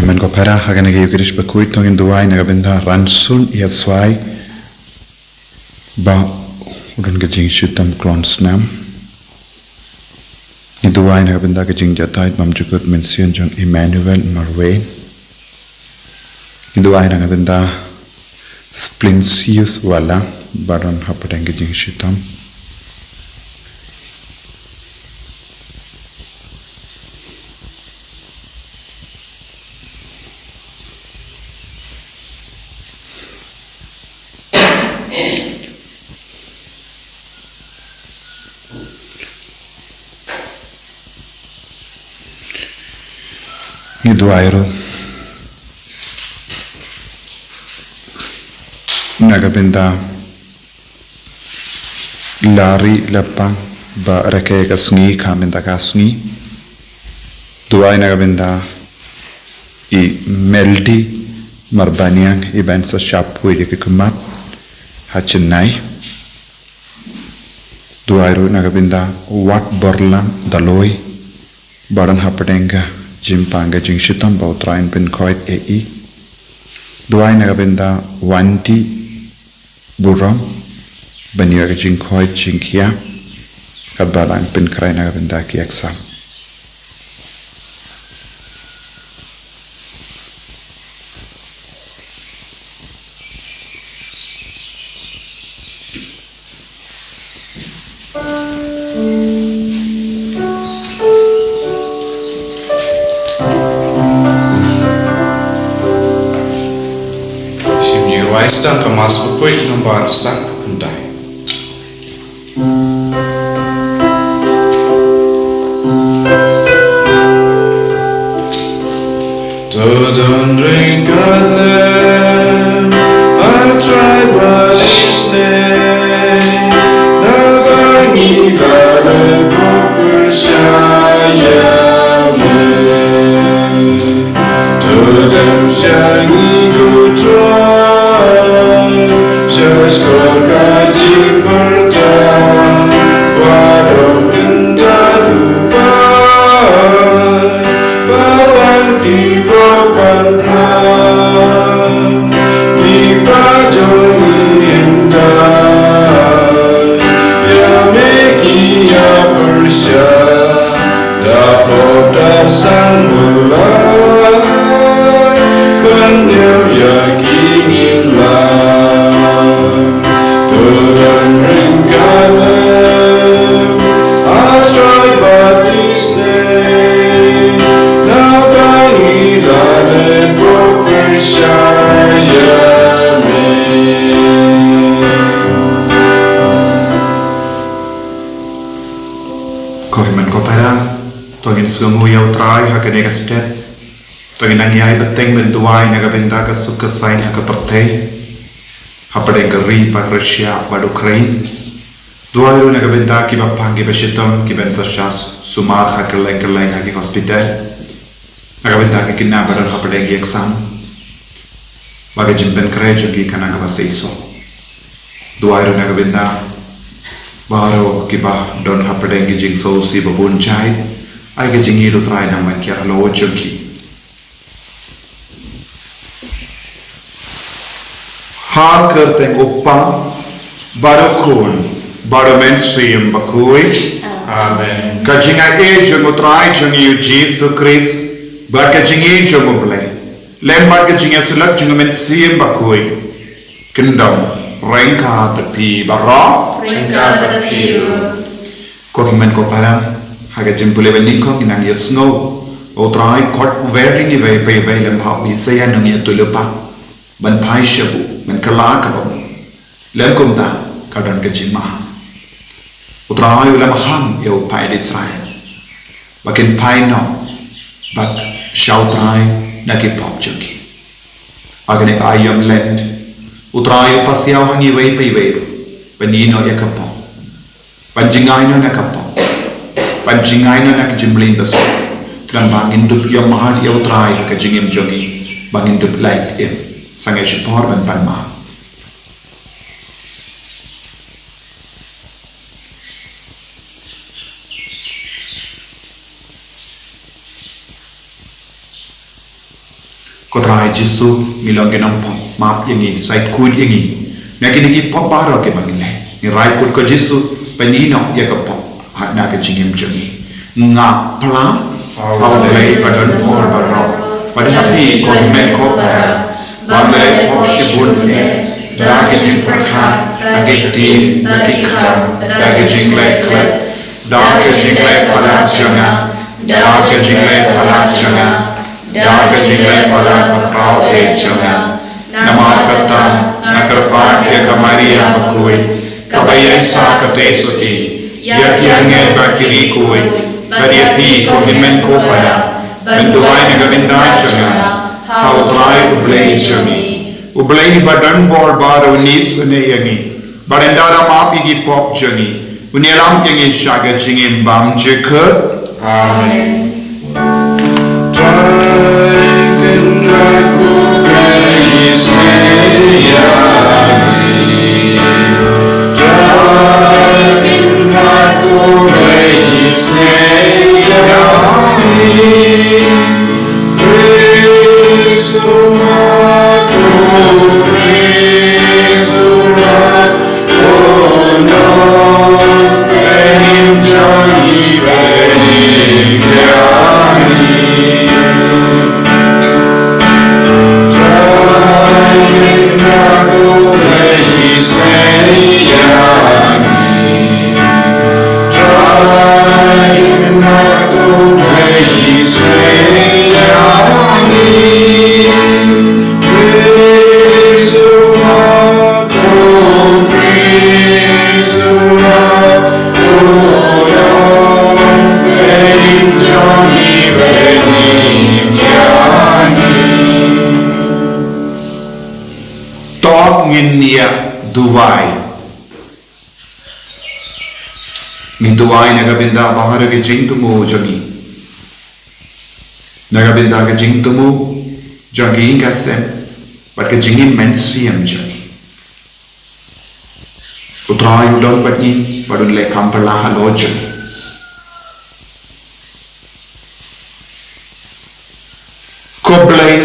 man ko para hagan ge yukirish ba kuit tong induai na gabenda ransun ia swai ba udan ge jing shutam klons nam induai na gabenda ge jing jatai bam jukut mention jong Emmanuel Norway induai na gabenda Splincius wala baron hapadang ge jing shutam Niduairu nagabenda lari lapang ba reke kasngi kamenda kasngi duai nagabenda I meldi marbaniang iban sa shapui de kumat hachenai duairu nagabenda wat borlang daloi baran hapadenga Jimpanga jing shitam bautrain pin koit ei duai nagabenda wanti buram banya jing koit jingkia kadbalan pin krai nagabenda ki exam Sta kamas pupui nomor sak kundai. Tudun ringkalem, a tribal isne, nabangi bale bukushaya me. Tudun shangi gutro. Sekarang berjalan walau benda lupa bawan di bawah di bajang indah ya megi ya bersya dapat dasar mulai penyel yakinlah Sungu yau try hakanega step tongin nangyay beteng bentuai nagabenda ka sukasay nagapertay hapadeng ri pa Russia pa Ukraine duayo nagabenda ki bapang ki beshitam ki bensa shas sumar hakeleng haki hospital nagabenda ki kinabaran hapadeng ki exam baga jimben krejo ki kananga basaiso duayo nagabenda baro ki ba don hapadeng ki jing sosi babunchay ai ke jingi do try na man kiara lo chunki ha karte uppa barakun baramen suyam bakui amen ka jinga e jungo try jungi Jesus Christ ba ka jingi jungo ble lemba ka jinga sulak jungo men suyam bakui kendam rengka tepi bara rengka tepi ko himan ko para haga jimpule beningko inang yesno otrai kot wearing iwe pe lem hau bi saya nang ya tulupa ban pai shabu ban kala ka bam lem kumda kadan ke jima otrai ulam ham yo pai Israel bakin pai no bak shautrai naki pop chuki agane ayam land otrai pasiaw hangi we pe benino ya kapo panjingai no nakapo Panjingai na nakijimblin baso kan bangin dup yang mahal ya utrai ka jingim jogi bangin dup light in sangai shipor ban panma ko trai Jisu milong genam pom map yangi sait kud yangi nakin gi pop baro ke bangile ni rai kud ko Jisu panino ya ka pop hat na ka jingim jongi nga plam how play pattern por baro pada happy ko men ko para bangale pop shibun ne da ke jing prakha age team age kham da ke jing lai klep da ke jing lai pala janga da ke jing lai pala janga da ke jing lai pala makrao e janga nama kata nakarpa ya kamaria bakoi kabaya sa kate suti ya kiange bakiri koi badia pi ko himen ko para bentuai nagavinda janga how try ublei jami ublei badan bor baro nis ne yangi barendara mapi gi pop jani unielam yangi shaga jingim bam jekhe amen Dubai mi Dubai nagabinda bahar ke jing tumu jagi nagabinda ke jing tumu jagi kasem but ke jing mensiam jagi utrai udam pati badun le kampala halo jagi koblai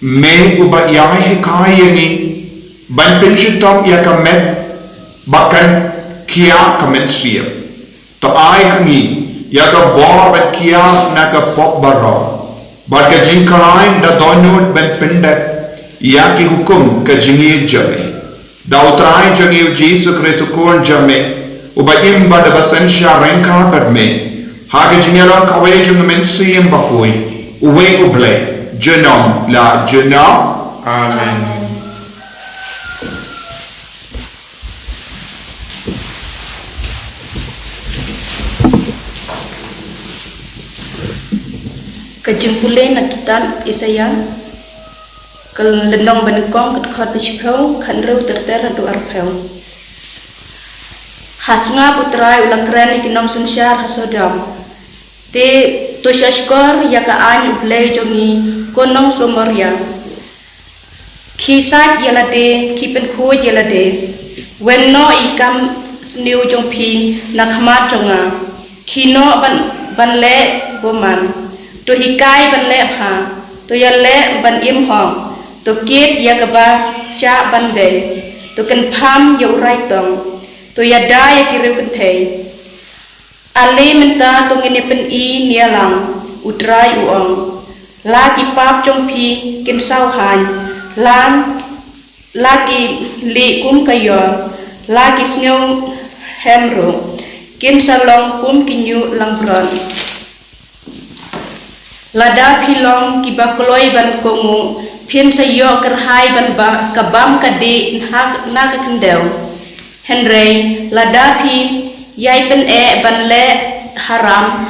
me ubat yai kai yangi ban pinchitom ya kamet bakan kia kamet siam to ai hangi ya ka bor ban kia na ka pop baro bat ka jingkalain da donut ban pindat ya ki hukum ka jingi jame da utrai jangi Jesu Kristo kon jame ubayim bad basan sha renka badme ha ka jingela kawai jung men siam bakoi uwe uble jenom la jenom amen Kejumpule na kitab Isaya kelendong benekong ketkhot bishpeu khanru terter du arpeu hasnga putra ulakran ikinom sunsyar hasodam te toshashkor yaka an ublei jongi konong somoria kisat yalade kipen khu yalade wenno ikam sniu jongpi nakhamat jonga kino banle boman to hikai ban le ha to ya le ban im hong to kit ya gaba cha ban be to kan pham yo rai tong to ya da ya kiru kan thei ali menta to ngene pen I nialang utrai uong la ki pap chong phi kin sau han lan la ki li kum kayo la ki sneu hemro kin salong kum kinyu langron lada pilong kiba kloi ban kongu pin sayo kerhai ban ba kabam kadi hak na ka kendeu henrei lada pi yai pen ban le haram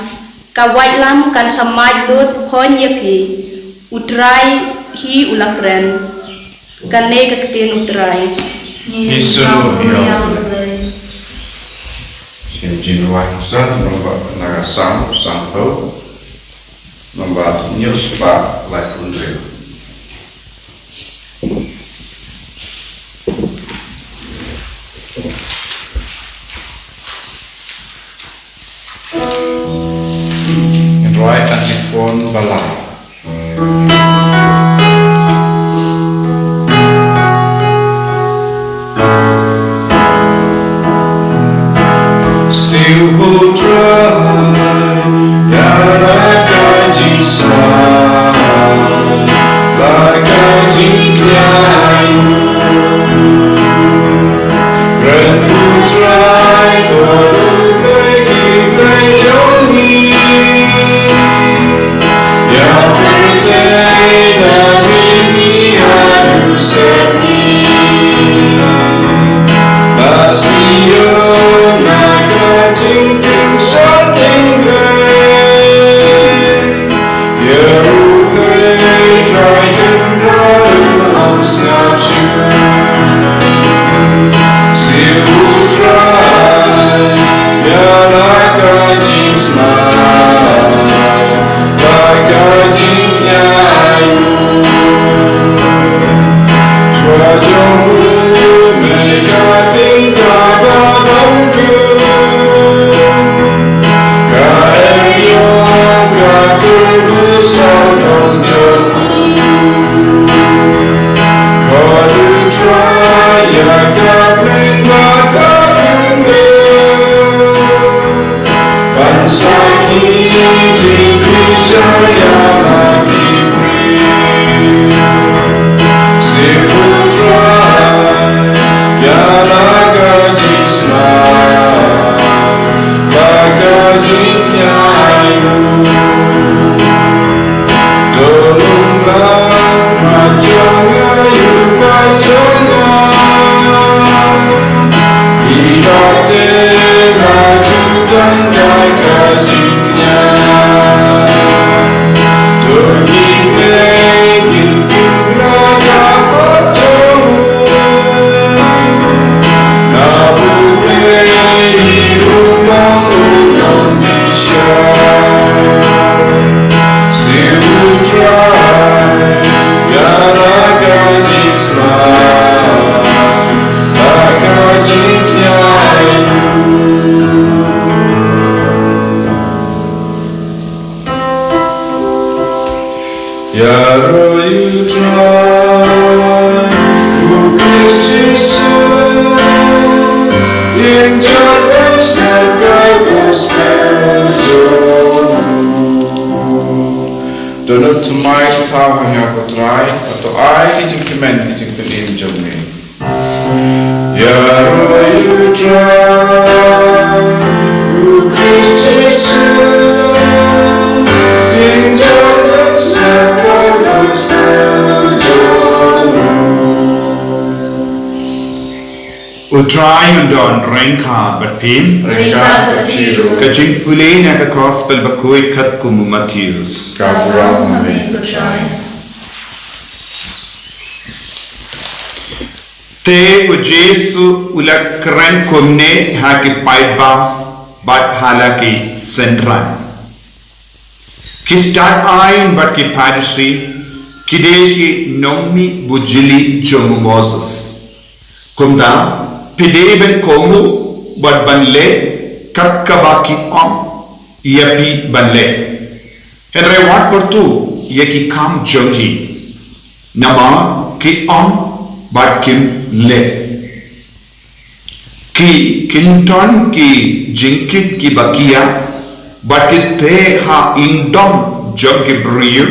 kawai lam kan samai lut hon ye pi utrai hi ulakren kane ka ketin utrai Isu ya sin jinwai san nomba nagasam sampo nomba news pa lai kundre and right at the phone bala Donut tumai tau hanya kotrai atau ai kijing kemen kijing pelim jome. Ya royu try, Kristisu, in jalan segala gospel jome. Utrai undon rengka berpim. Rengka berfiru. Kajing pulih na ka gospel bakui kat kumu Matius. Kabra mami kutrai. Te u Jesu ula keren kumne haki paiba bat halaki sendran. Kistat ain bat ki padri kide ki nomi bujili jomu Moses. Kumda pide ben komu bat banle kakkabaki om yapi banle. Henry wat pertu yaki kam jongi nama ki om bat kim le ki kinton ki jinkit ki bakia bat ki te ha indom jog ki briu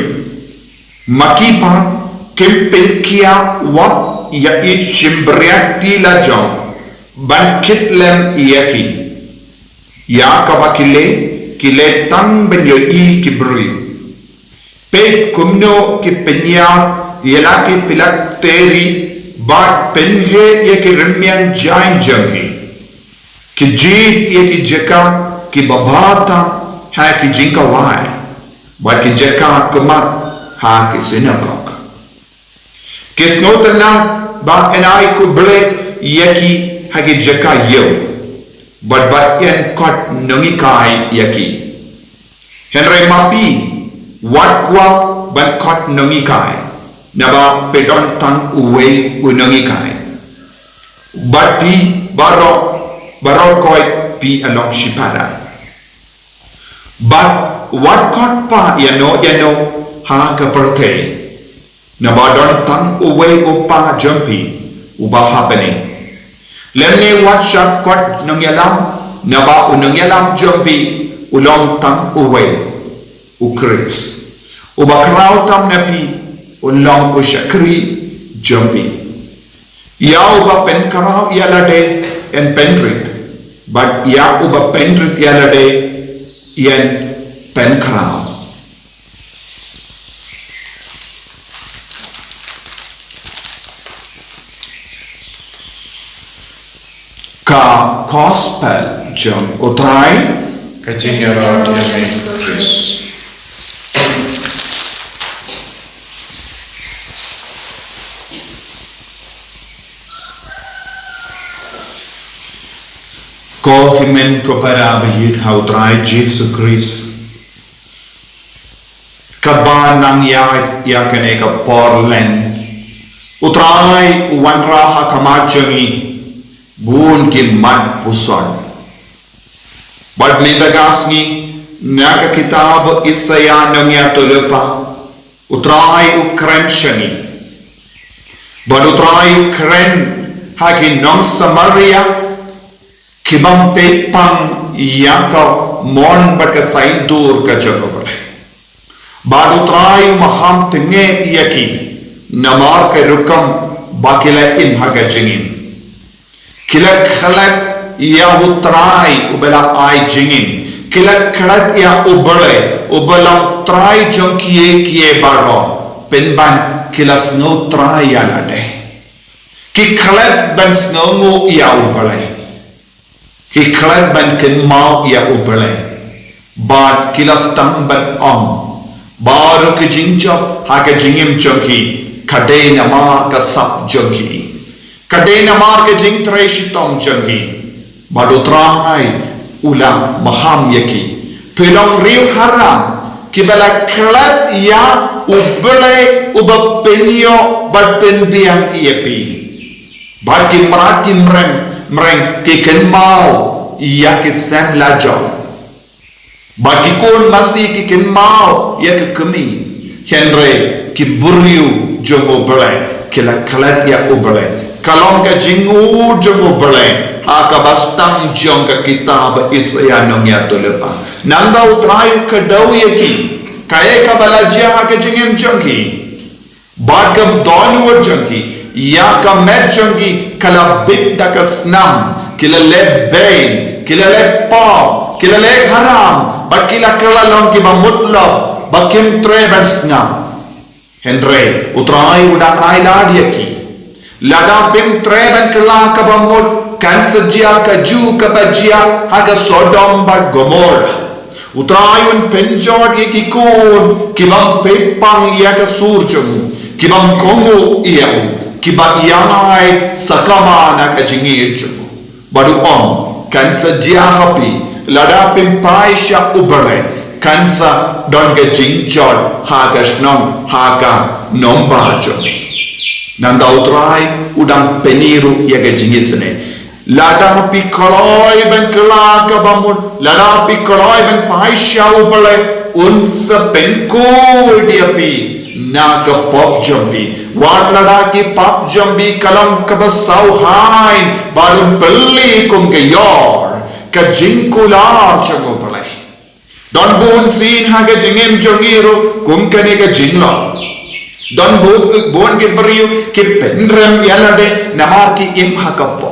maki pa kim pilkia wat ya it shimbriati la jong ban kitlem yaki ya kabakile kile tang ben yo i ki briu pe kumno ki penya yela ki pilak teri But penhe ye ki remyan jain jangi ki jeep ye ki jeka ki babata ha ki jinka wai but ki jeka kumat ha ki synagogue ki snotana ba enai ku ble ye ki ha ki jeka yo but ba yen kot nungi kai ye ki henry mapi wat kwa ban kot nungi kai Naba pedon tang uwe unangi kai. But pi baro koi pi along shipada. But what kot pa yano ha ka perte. Naba don tang uwe upa jumpi uba happening. Lemne wat shak kot nangyalam naba unangyalam jumpi ulong tang uwe ukris. Uba kraw tam napi Ulong ushakri jumpy. Ya uba pen karau yalade and pendrit, but ya uba pendrit yalade yen pen karau. Ka gospel jump utrai Kajingara yame Chris. Ko himen ko para bayid hautrai Jesu Christ. Kaban nang ya kene ka porlen. Utrai wanra ha kamachami bun ki mat puson. Bad mendagasni naka kitab Isaya nangya tulepa. Utrai ukren shani. Bad utrai ukren haki nong Samaria. Kibam pe pang yaka mon bat ka sain dur ka jogo. Baru trai maham tenge yaki namar ke rukam bakila in haga jingin. Kila khalat ya utrai ubala ai jingin. Kila khalat ya ubala trai jong kiye baro penban kila snow trai ya lade. Ki khalat ban snow ngo ya ubala. Ki khalat ban ken mau ya ubala. But kila stambat on. Baru ke jingjop haka jingim jongki kadai namar ka sap jongki kadai namar ke jing trai shitong jongki baru trai ulang maham yaki pelong riu haram kibala klat ya ubelai ubapenyo berpenbiang iepi bagi merati mereng ke kenmau ia ke sem lajo bagi kon masih kikin mau ya ke kemi Henry ki buryu jongo belai kila kalat ya ubelai kalong ka jingu jongo belai haka bastang jong ka kitab Isaya nong ya tolepa nanda utrai ka dau yaki kaya ka balajia haka jingim jongki bagam donu jongki ya ka met jongki kala big dakasnam kila lebbain kila leppa kila lek haram but kila long ki ba mutlab bakim treban snam Henry utrai udang ai ladiaki lada pim treban kala ka ba mut kan sajia ka ju ka bajia haga Sodom ba Gomorrah utrai un penjod ki kon ki bang pepang ia ka surjum ki bang kongo ia ki ba yangai sakama na ka jingi jum badu om kan sajia happy lada pimpai syak ubare kansa don ke jingjol haga shnong haga nomba jo nanda utrai udang peniru ya ke jingisne lada pi koloi ben kala ka bamud lada pi koloi ben pai sya ubale unsa penko dia pi na ka pop jombi wan lada ki pop jombi kalang ka basau hain baru beli kum ke yor ka jingkular jango balai don bon sin haga jingem jongiru kum kane ka jinglo don bon ke beriu ke pendram yalade namar ki im hakapo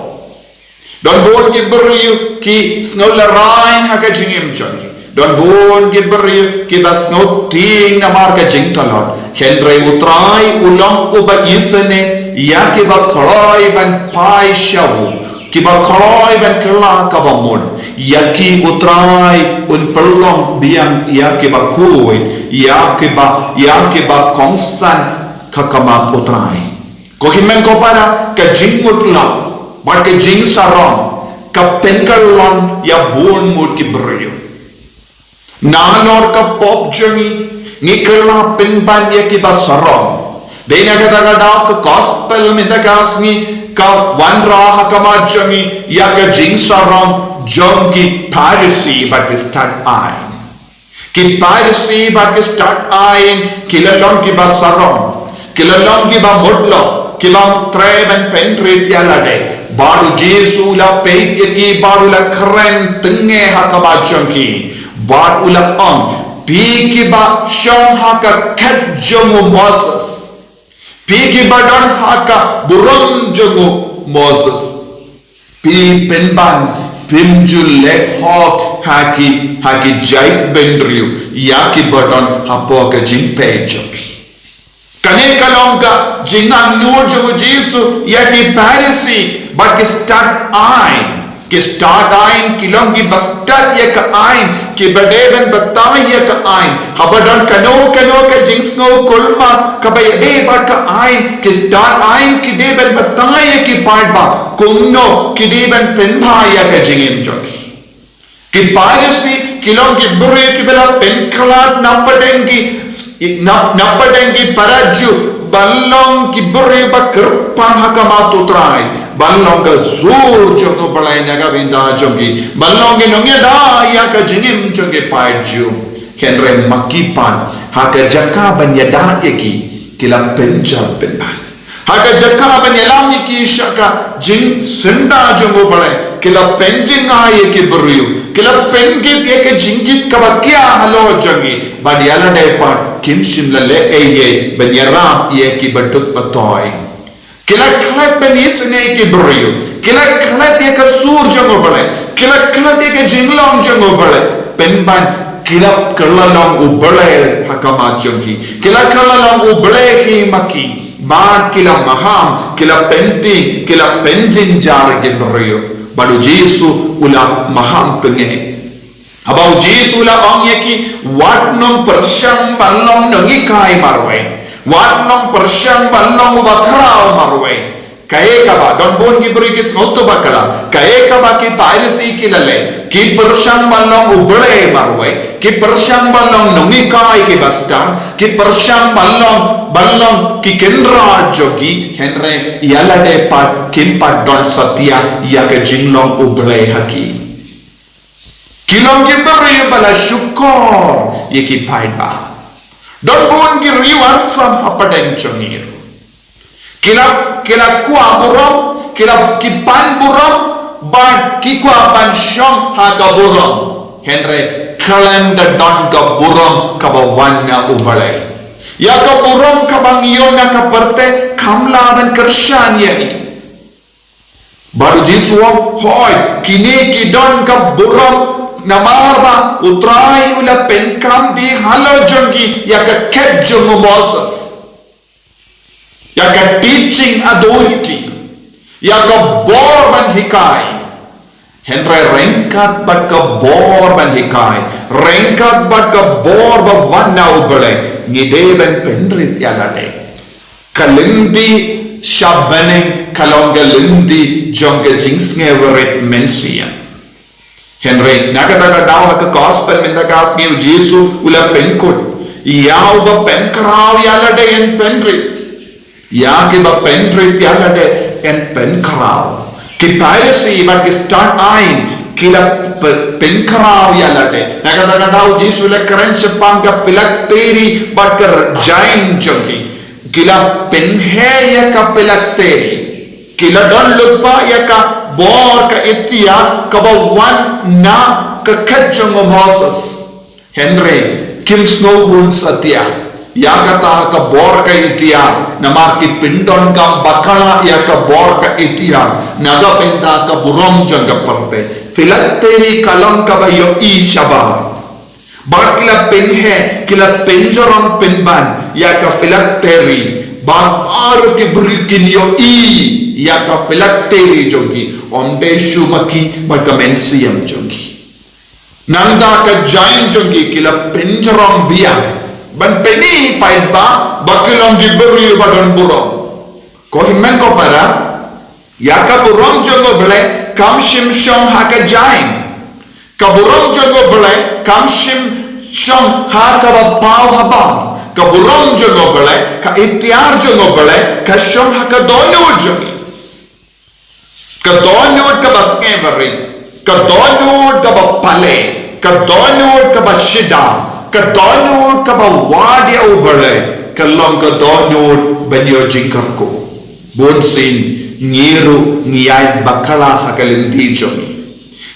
don bon ke beriu ki snola rain haga jingem jongi don bon ke beriu ki bas no ting namar ka jingtalon hendrai utrai ulang uba isane ya ke ba kholoi ban pai shawu kiba kaloi ben kela kabamon yaki utrai un perlong biang ya kiba kuit ya kiba kongsan kakama utrai ko himen ko para ka jingmut la bat ke jing sarong ka penkalon ya bon mut ki brio nanor ka pop jangi nikela penban ya kiba sarong dena kata ka gospel minta kasni ka wanra hakama jangi ya ka jing sarong jong ki piracy but ki start ain ki piracy but ki start ain kilalong ki ba sarong kilalong ki ba mudlo ki ba treben pentrit yalade baru jesu la peit ki baru la kren tenge hakama jangi baru la on pi ki ba shong haka kat jongo Moses Piki badan haka burung jongo Moses. Pi penban pimjul le hok haki jait bendriu yaki badan hapo ka jingpe jopi. Kane kalongka jingan nur jongo Jesu yaki Pharisee but ki start ain kilong ki bastat ya ka ain ki badeben batai ya ka ain habadan kano ka jingsno kulma ka bayade bat ka ain ki start ain ki deben batai ya ki paidba kumno ki deben penbha ya ka jingim joki ki Pharisee kilong ki burre ki bela penkalat napadengi paraju balong ki burre ba kerpang hakama tutrai balong ka zur jongo balai naga binda jongi balong ki nongya da ya ka jingim jongi paiju kenre makipan haka jaka ban yada eki kila penjal penban Haka jakaban yalam ki shaka jing senda jongo bale kila penjing aye ki beriu kila pengit ye ke jingit kabakia halo jongi badiala de part kim shimla le eye benyara ye ki badut batoy kila klat benis ne ki beriu kila klat ye ke sur jongo bale kila klat ye ke jinglong jongo bale penban kila kalalong ubale hakama jongi kila kalalong ubale ki maki Bad kila maham, kila penting, kila penjin jar genrio. Badu Jesu ula maham tenge. Abau Jesu ula ong yeki wat nom persyang balong nengikai marway. Wat nom persyang balong bakrao marway. Kaya kaba don bon ki beri kis ngoto bakala. Kaya kaba ki piracy kilale. Ki persyang balong ubele marway. Ki persyang balong nengikai ki basdan. Ki persyang balong ki kendra jogi henre yalade pat kimpat don satya yaga jinglong ubele haki kilong ki beri bala syukur yeki paida don bon ki riwarsam apaden chongir kila kuah buram kila ki pan buram ban ki kuah ban syong haga buram henre kalenda don ka buram kabawanna ubele ya ka burung ka bangiona ka parte kamla ban kershan yani baru jisuam hoy kini ki don ka burung namarba utrai ula penkam di halo jongi ya ka kejong Moses ya ka teaching authority ya ka bor ban hikai henry rengkat bat ka bor ban hikai rengkat bat ka bor ba wanna ubale ngideben pendrit yalade kalindi shabaning kalonga lindi jonga jingsngeverit mensia henry nagadaga daw ka gospel minda gas ngi Jesu ula penkut yaw ba penkrao yalade en pendrit yagi ba pendrit yalade en penkrao ki piracy but start ain kila penkarau yalade nagadaga daw Jesu le keren sepang ka filakteri but ka jain jogi kila penhe ya ka filakteri kila don lupa ya ka bor ka itia ka bawan na ka kajong Moses henry kim snow hun satya ya kata ka bor ka itia namar ki pindon ka bakala ya ka bor ka itia naga penta ka burom janga parte filakteri kalong ka ba yo i shabar bar kila penhe kila penjoram penban ya ka filakteri bang aru ki berikin yo i ya ka filakteri jogi ombe shumaki bar ka mensiam jogi nanda ka jain jogi kila penjoram biang ban peni paid ba bakilong diberi badan burong ko himmen ko para ya ka burong jogo bele kam shim shong haka jain ka burong jogo bele kam shim shong haka ba pau haba ka burong jogo bele ka itiar jogo bele ka shong haka donu jogi ka donu ka baskeveri ka donu ka ba pale ka donu ka ba shida ka donur ka ba wadia ubale ka long ka donur banyo jingkarko bonsin ngiru ngiyay bakala hakalindi jomi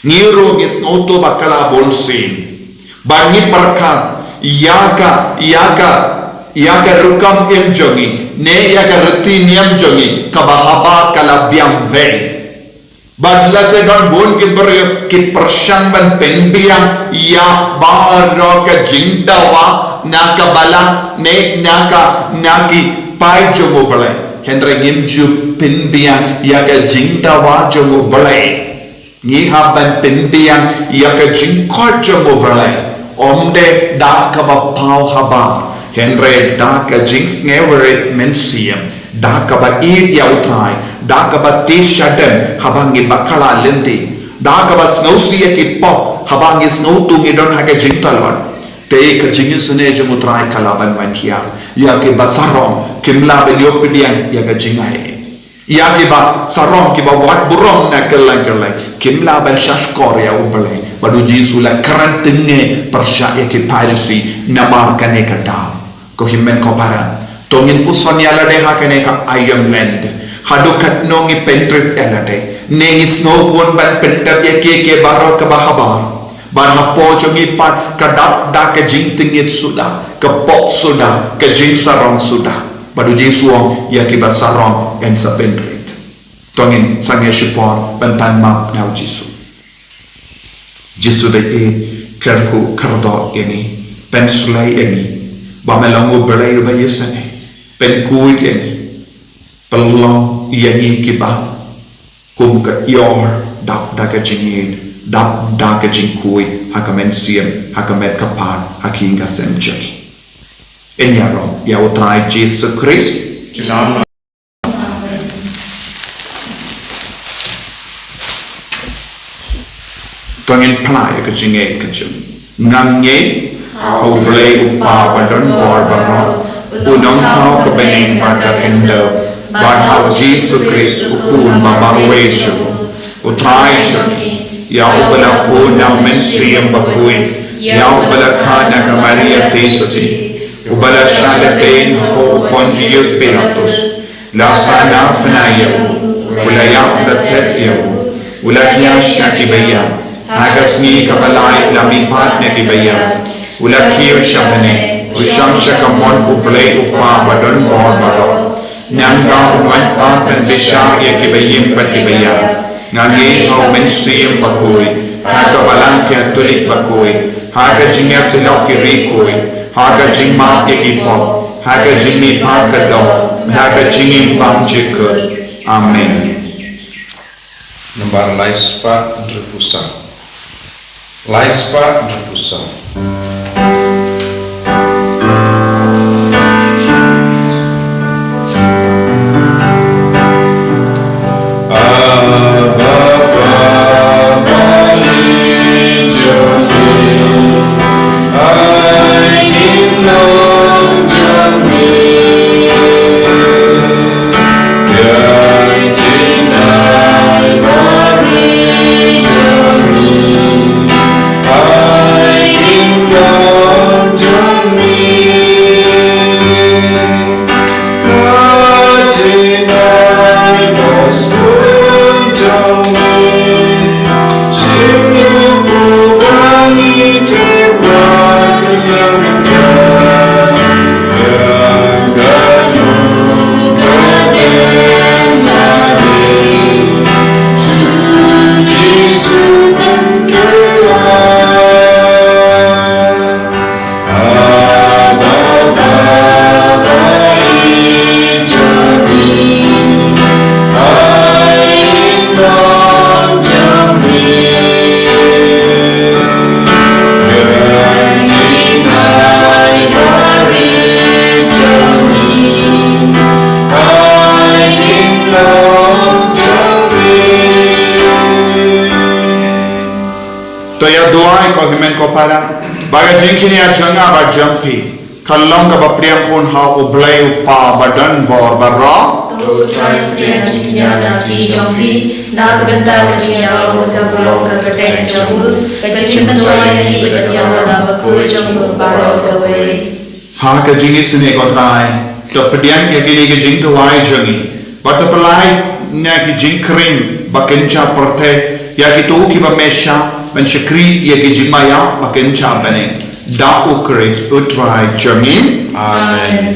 ngiru ngis ngoto bakala bonsin bangi parkat yaka rukam em jomi ne yaka reti niam jomi ka bahaba kala biam be badla se don bon ke ber ki persyang ban penbiang ya baro ka jingdawa naka bala ne naki pai jomo bale henry ngimju penbiang ya ka jingdawa jomo bale ni haban penbiang ya ka jingkot jomo bale omde da ka ba pau haba henry da ka jings ngeveret mensiam da ka ba id ya utrai da ka ba te shadem habangi bakala lenti da ka ba snausi ki pop habangi snautu ngi don hage jingtalon te ka jingisune jumutrai kalaban mankia ya ke ba sarong kimla ben yopidian ya ga jingai ya ke ba sarong ki ba wat burong na kelang kimla ben shashkor ya ubale badu Jesu la karantenge persya ya ke parisi namar kane kada ko himmen ko para Tongin puson yalade hakane ka ayam land. Hadukat nongi pentrit yalade. Nengi snow won ban pentap ke barok ke bahabar. Barhapo jongi pat kadap da ke jing tingit sudah. Ke pok sudah. Ke jing sarong sudah. Badu jing suong ya ke basarong en sa pentrit. Tongin sange shipor ban pan map now Jisu. Jisu de kerku kerdo ini. Pensulai ini. Bamelangu belai ba yesane. Penkuid ini. Pelong yani kiba. Kum ka yor dap da ka jingin. Dap da ka jingkuid. Hakamen siem. Hakamet kapan. Hakinga sem jani. Enyaro. Ya utrai Jesus Christ. Amen. Tongin plai ka jingin ka jing. Ngangne. Hau blai upa badan bor barro. Unong tau ke bening marga kendo. Barhau Jesus Christ ukun mamarwejo. Utrai jani. Ya ubala po na mensiyam bakui. Ya ubala ka na ka Maria tesoti. Ubala shada pain po Pontius Pilatus. La sana panayaw. Ulayak na tetyaw. Ulakya siya kibayam. Hagas ni kabalay lamipat na kibayam. Ulakyo siya hane. Usyam siya kamon ublay upa badon bor barok. Nangga unwan pa pendesya ya kibayim pat kibayam. Ngangi hau mensiyam bakui. Haga balang kya tulik bakui. Haga jingya silaw kirikui. Haga jingma ya kipop. Haga jingmi pa kadok. Haga jingim pang jikut. Amen. Nomor laispa berpusat. Laispa berpusat. Para baga jingkini ajanga ba jampi kalong ka bapriang kun ha ublay upa badan bor barra to try priang jinya na ti jampi na kabenta ka jinya ro ka bro ka kate jamu ka jinya to ai ni ba ya na ba ko jamu baro ka we ha ka jingi sine ko trai to pediang ke kini ke jing to ai jangi but to palai na ki jing krim ba kencha porte ya ki to ki ba mesha ben shakri ya ki jimaya ba kencha bane da ukris utrai jangi Amen.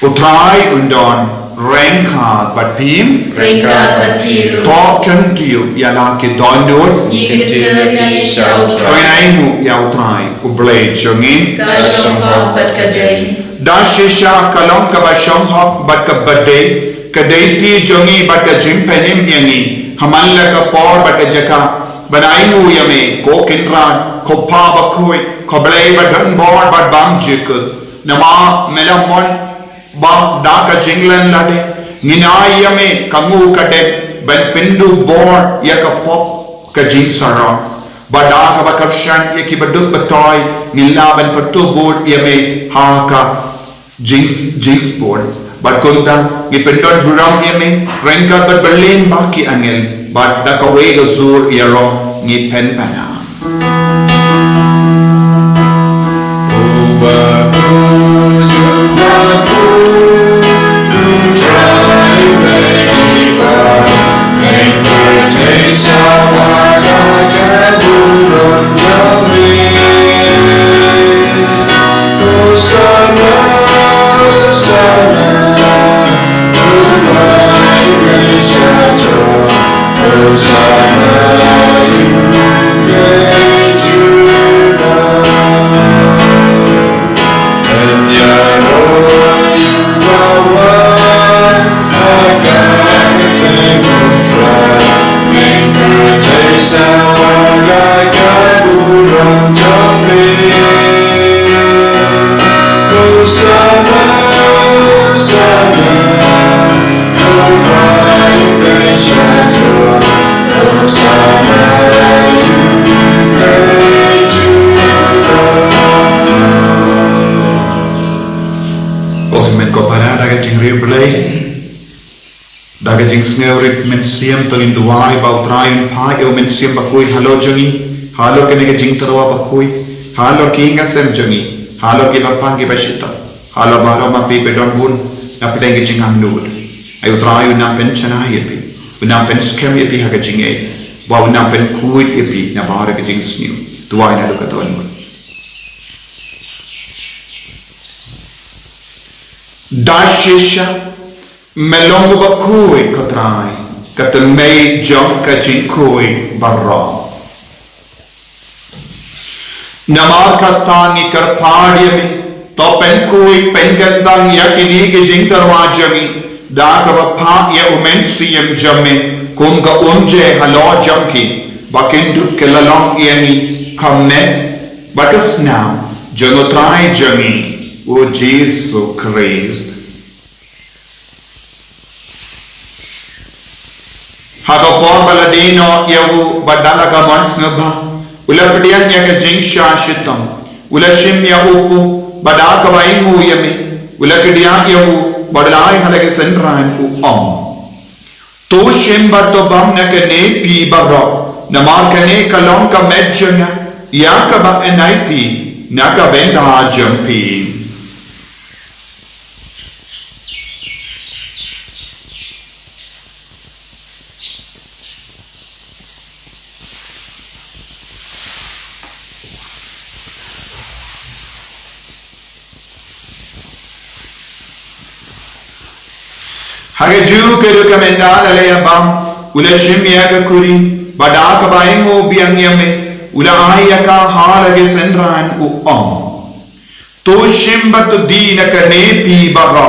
Utrai undon rengka bat pim Ringka batiru talken to you yala ki donor yikita ni shau Kau try naimu ya utrai ublay jangi ka shong ha bat ka day da shisha kalong ka ba shong hok bat ka badde ka deiti jangi bat ka jimpenim yangi hamalla ka por bat ka jaka banaimu yame ko kinran ko pa ba koi ko blay ba dan bor bat bang jikut nama melamon ba da ka jinglan lade ninai yame kangu ka de ban pindu bor ya ka pop ka jing sara bada ka bakarshan ya ki baduk batoy nilla ban patu board yame ha ka jinx board but kunta gi pendon brown yame renka bat berlin baki angel but da ka we ga zur yero ni pen pana Daging sneurit men siam to in duai bau train pa eu men siam bakui halo jangi halo ke nege jing tarwa bakui halo kinga sem jangi halo ke bapa ke bashita halo baro ma pe pedon bun na pe nge jing andur ayu train na pen chana yepi na pen skem yepi ha ke jing e bau na pen kuit yepi na bar ke jing sneu duai na lu ka ton dashisha melongo bakui katrai kata mei jong ka jinkui barra namar katangi karpadi mi to pen kui pen gandang yakini ke jing tarwajami da ka bapha ya umen siem jamme kum ka umje halo jamki bakindu kelalong yani kamme bakas now jangotrai jami o Jesus Christ Haga pon baladino yawu badala ka mans ngaba ula pedian ya ka jing shashitam ula shim ya upu badaka ba ingu yami ula kedia yawu badalai halage senran u to shim bato bam na ka ne pi barra namar ka ne kalong ka medjana ya ka ba enaiti na ka venda jampi Hage ju ke recommendar ale abam ula shimya ka kuri badaka baingo biangyame ula ayaka halage senran u to shimbat dina ka ne pi barra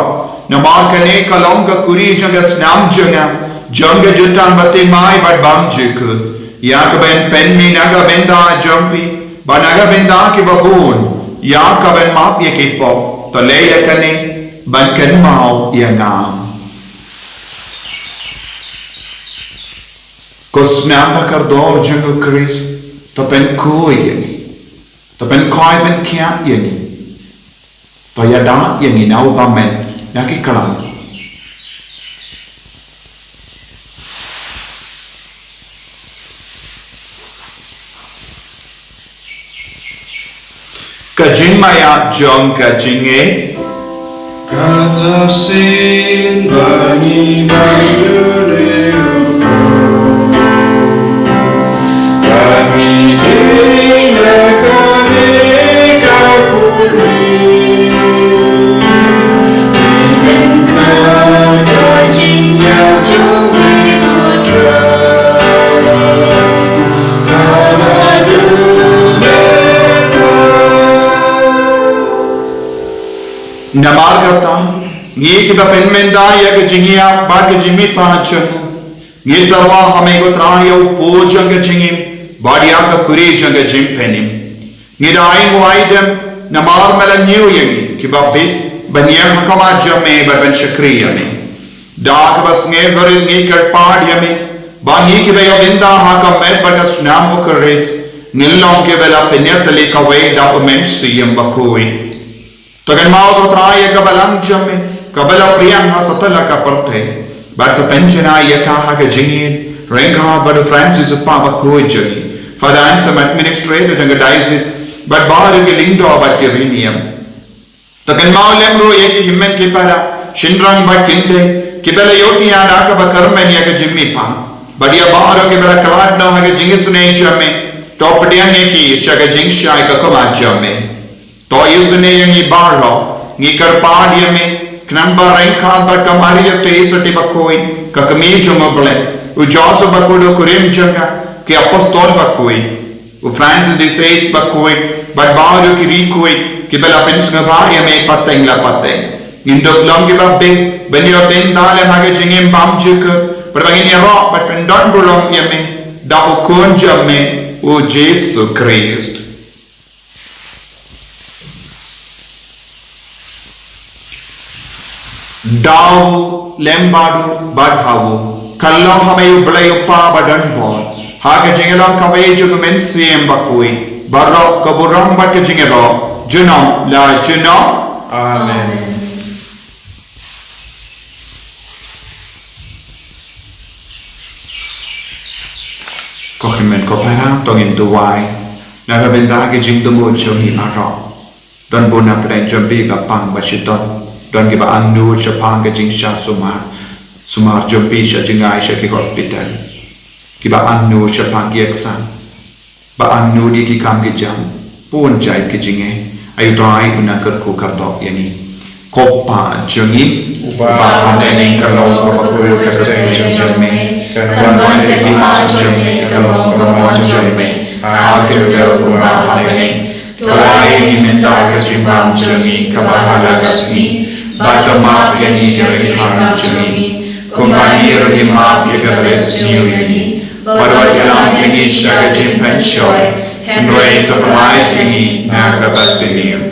namar ka ne kalong ka kuri janga snam janga jutan bate mai bad bam juk yak ben pen mi naga benda jampi banaga benda ki babun yak ben map ye ki pop to le yakane ban kan mau yangam Kosnam bakardor jungle Chris tapen koi yani tapen koi ben kia yani to yada yani nau bamen naki kalang kajing maya jong kajing e kata sin bani bayure Namar kata, ngi kita penmenda ya ke jingia ba ke jimi pachang, ngi tarwa hame ko trayo pojang ke jingim, badia ka kuri jang ke jim penim, ngi daing waidem namar melanyu yang kibabi baniya hakama jamme ban shakriya ne, da ka bas ngi verin ngi karpad yame, ba ngi ki bayo binda hakam med bagas namu kares, nilong ke bela penyatali ka way da umen siyam bakoi. Tagan mau to try ka balang jamme kabala priyang ha satala ka parte bat penchana ya ka ha ka jingin Rengha Badu Francis of Papa Kujani, Father Ansem administrator and diocese, but Baru Lindo but Kirinium. Takan Mawkhlam ro yeki himmen kipara, Shinrang but Kinte, Kibela Yoti and Akaba Karman Yaka Jimmy Pa, Badia Baru Kibera Kaladno Haga Jingisune Jame, Topadianeki, Shaka Jingshai Kakoma Jame, Toyusune Yangi Barro, Nikar Padiame, Knamba Renkad but Kamaria Tesa Tibakoi, Kakamijo Mobile, Ujoso Bakudo Kurim Janga, Ki Apostol Bakoi, U Francis de Seis Bakoi, but Baru Kirikoi, Kibela Penskava Yame Pateng La Pateng. Indok Long give up big, when you have been Dale Magajing Bam Chuka, but when you rock, but when Don Bulong Yame, Da Ukon Jame, O Jesus Christ. Dawu Lembadu Badhavu Kallam Hamayu Blayupa Badan Bon Hagajingalam Kavaju Mensi and Bakui Barok Kaburam Bakajingalo Junam La Junam Amen. Kohimen Kopara Tongin Duwai Nagabendagi Jing the Mucho Ni Aro Don Buna Pren Jambi Gapang Bashiton Don give a new Shapanga Jing Sha Sumar Jambi Shajingai Shaki Hospital Kiba Anu Shapangi Exam Ba Anu Diki Kamgi Jam Pun Jai Kijinge Ayudrai Unakar Kukardok Yani Kopa Jungi Uba Haneng Kalong Kapaku Kateng Jame, Kanwan Hima Jame, Kalong Kamon Jame, Akil Kuma Haneng, Tuai Imenta Kajimam Jami, Kabahala Gasni, Batama Yani Yarikam Jami, Kumbani Rima Yagares New Yani, Badwayalam Yani Shagajim Penshoy, Henry Topalai Yani Nagabasinium.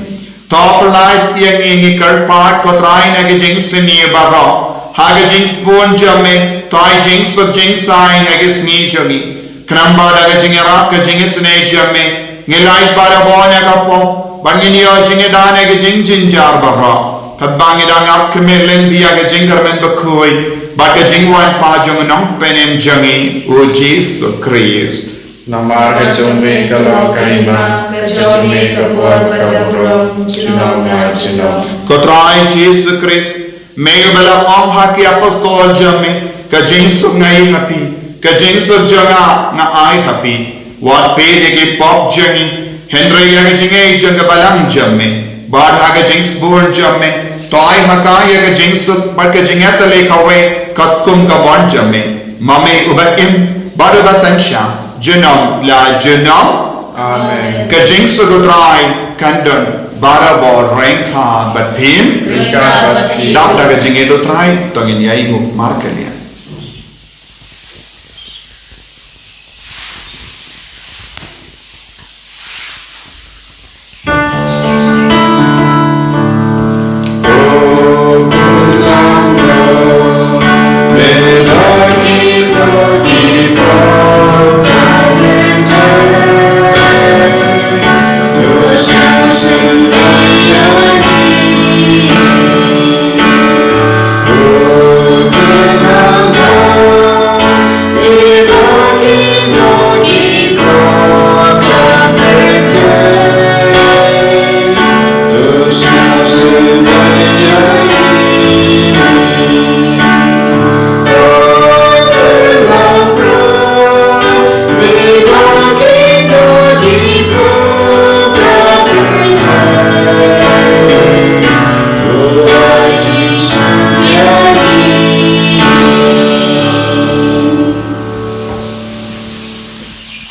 Top light Yangi Karpat Kotrai Nagajing Sini Barro, Hagajing Spoon Jame, Toy Jinks of Jing Sign Agisni Jami, Knamba Dagajing Araka Jingis Jame, Nilai Barabona Kapo, Banginio Jingadan Agajing Jinjar Barro, Kabangidang up Kamilin the Agajingerman Bakui, Bakajing one Pajung Nong Penim Jangi, O Jesus Christ. Namar Kajome Kalong Kaima, Kajome Kapuan Padabrom, Chinom Na Chinom. Kotrai Jesus Christ, may Bella Om Haki Apostol Jame, Kajing Sungai Happy, Kajing Sujanga Na I Happy, what pay they give Pop Jami, Henry Yagajing Jangabalam Jame, Bad Hagajing Spoon Jame, Toy Haka Yagajing Suk, Bakajingata Lake away, Katkum Kabon Jame, Mame Ubakim, Badaba Sansha. Junam La Junam Amen. Kajing Sugutrai Kandun Barabor Renkha Batim Dam Dagajing Edutrai Tongin Yaimu Markelia.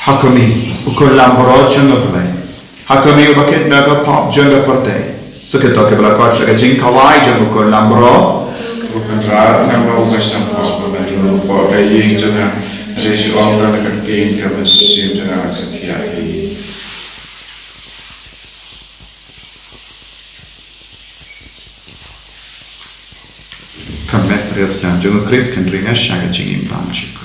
Hakumi, Ukulambro Jungaple, Hakumi Bakit Naga Pop Jungaperte, Sukitoke Blakosha, Jing Kawai Jungukulambro, Ukanrat Namo Western Pop, Bedroom, Poga Ying Jana, Rish Onda Katin, Kavas, Jana, Sakia. Kamet Preslan Jungu Chris can bring a Shagajing in Bamchik.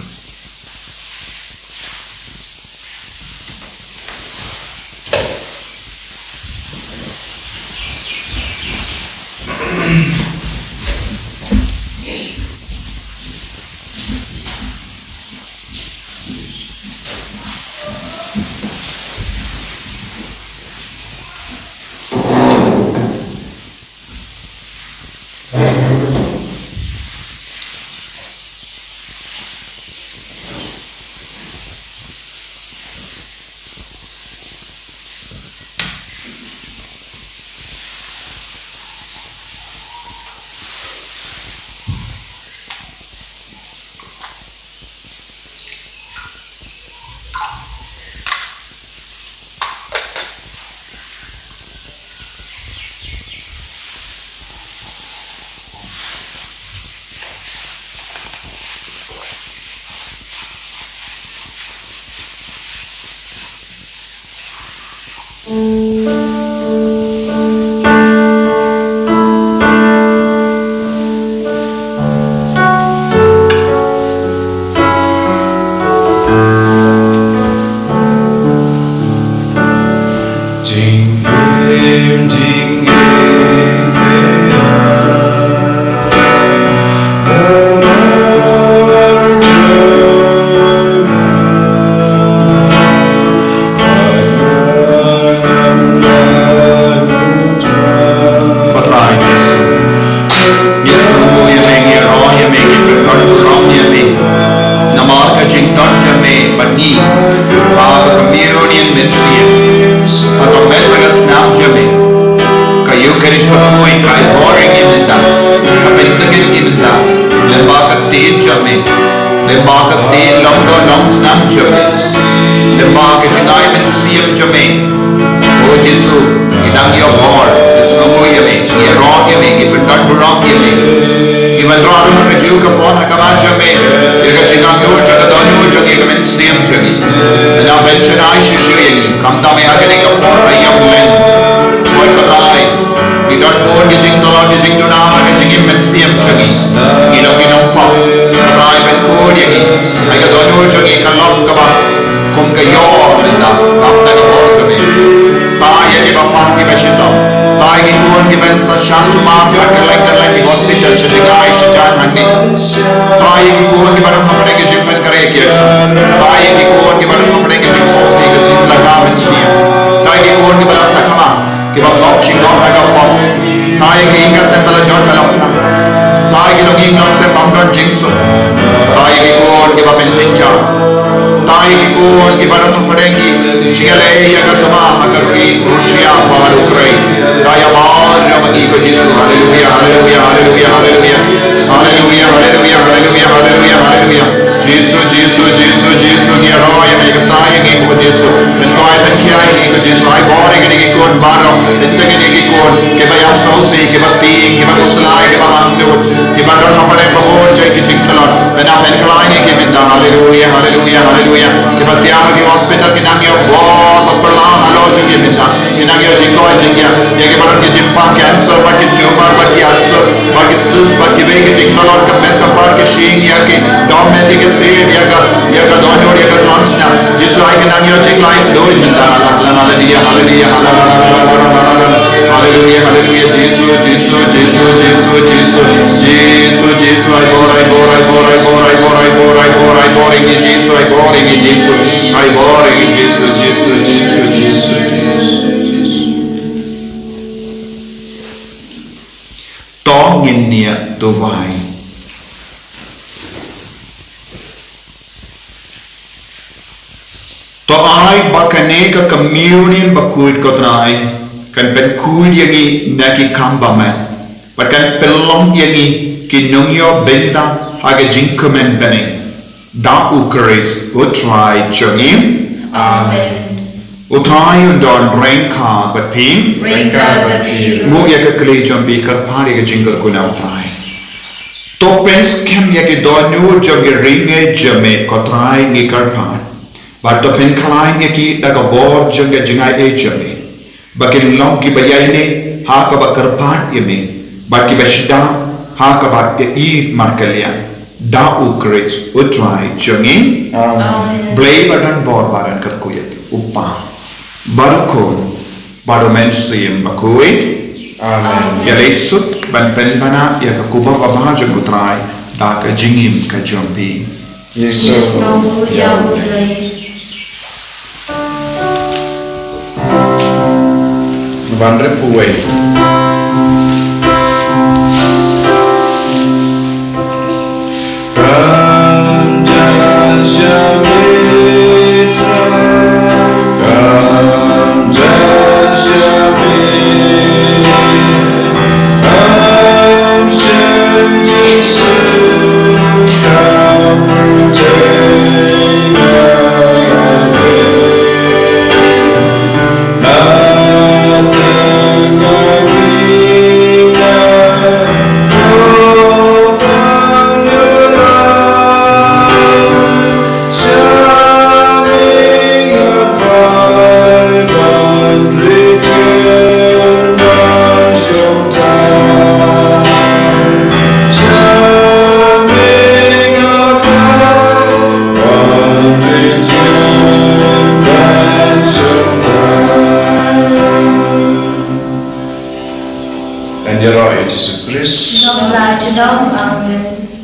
Lemba ka tin long do Nongstoin jame. Lemba ka jingai men siam jame. Oh Jesu, idang yo bor, it's no go yame. Ye rock yame, ye pendan burong yame. Iwan rock ka ju ka pon ka ba jame. Ye ka jingang no jaga do no jaga ye men siam jame. Na ben chanai shishu ye kam da me agane ka pon ayam len. Boy ka dai. Idon bon ge jing dollar ge jing dona ka jing men siam jame. Inong pop. Dai ben ko ye ni. Ai ka do no jaga ka long ka ba. Kum ka yo na kam da ni bon jame. Tayo ke bapang ke besyidam, tayo ke kuon ke bensa syasuma ke lek ke hospital sedegai sejan handi. Tayo ke kuon ke badam kapade ke jimpen kare ke ekso. Tayo ke kuon ke badam kapade ke jingsosi ke jimpen kamen siya. Tayo ke kuon ke balasa kama ke bapang singom agak pop. Tayo ke ingat sembala jon balapra. Tayo ke logi ingat sembamdon jingso. Tayo ke kuon ke bapang tinja. Tayo ke kuon ke badam kapade ke Chigale yagatama hakaruri Russia baru krai kaya bar ramagi ko Yesu hallelujah hallelujah hallelujah hallelujah hallelujah hallelujah hallelujah hallelujah hallelujah Jesus Jesus Jesus Jesus ni roya me kataya ni ko Yesu ben toy ben kiai ni ko Yesu ai bore ni ki kon baro ben te ni ki kon ke bayam sosi ke batti ke bakuslai ke baham do ke badon hamare babon jai ki tiktalon ben a ben klai ni ke ben hallelujah hallelujah hallelujah ke batia ke hospital ke nangyo perlahan halo juga minta kita kita jingkoi jingnya ya kita baru kita jimpa cancer bagi tumor bagi ulcer bagi cyst bagi bagi jingkolon kemet kapar ke shing ya ke domestic te ya ka donor ya ka lansna jisu ai kita kita jinglain doi minta hallelujah hallelujah hallelujah hallelujah Jesu Jesu Jesu Jesu Jesu Jesu Jesu ai borai borai borai borai borai borai borai borai ni Jesu ai borai ni Jesu ai borai ni Jesu Jesu Jesu Jesu to ngin nia to vai to ai bakane ka communion bakuit ko trai kan pen kuid yangi naki kamba man bakan pelong yangi kinungyo benta haga jinkumen bening da ukris utrai chungim Amen. Utrai undon renka bapim Renka bapim. Mu ya ka kle jambi kar phari ka jingar kuna utrai to pens kem ya ke donu jambi ringe jame kotrai ni kar phar but to pen khlai ya ki daga bor janga jingai e jame bakin long ki bayai ne ha ka bakar phar yeme but ki bashida ha ka bak ke I markalia da ukris utrai chungin Amen. Blay badan bor baran kar kuyat upa barukon badomen siyem bakuit Amen. ya lesut ban pen bana ya ka kuba baba jang utrai da ka jingim ka jombi Yesu. Yes, no, Yahweh. Vandre puai. Amen.